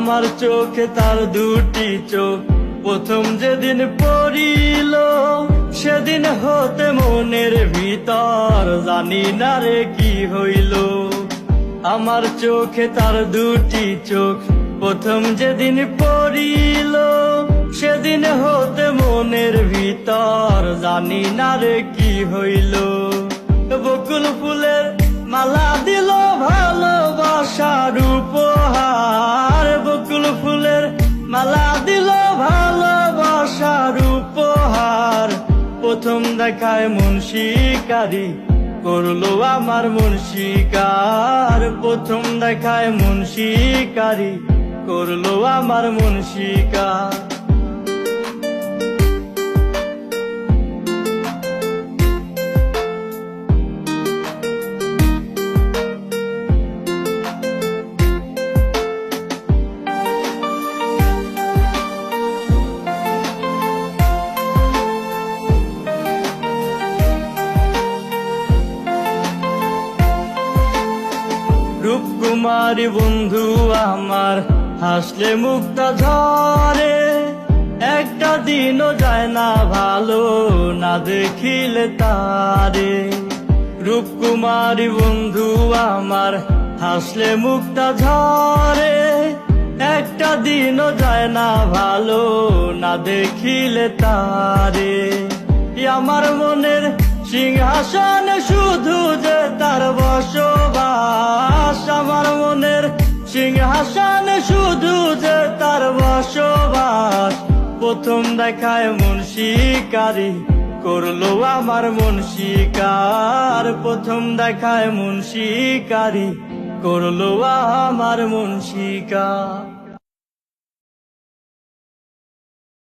আমার চোখে তার দুটি চোখ প্রথম যেদিন পড়িল, সেদিন হতে মনের ভিতর জানি না রে কি হইল। আমার চোখে তার দুটি চোখ প্রথম যেদিন পড়িল, সেদিন হতে মনের ভিতর জানি না রে কি হইল। বকুল ফুলের মালা দিল ভালোবাসার উপহার, বকুল ফুলের মালা দিল ভালোবাসার উপহার। প্রথম দেখায় মন শিকারি করলো আমার মন শিকার, প্রথম দেখায় মন শিকারি করলো আমার মন শিকার। রূপকুমারী বন্ধু আমার হাসলে মুক্তা ঝরে, একটা দিনও যায় না ভালো না দেখিলে তারে। রূপকুমারী বন্ধু আমার হাসলে মুক্তা ঝরে, একটা দিনও যায় না ভালো না দেখিলে তারে। আমার মনের সিংহাসন শুধু যে তার বসবাস, আমার মনের সিংহাসন শুধু যে তার বসবাস। প্রথম দেখায় মন শিকারি করলো আমার মন শিকার, প্রথম দেখায় মন শিকারি করলো আমার মন শিকার।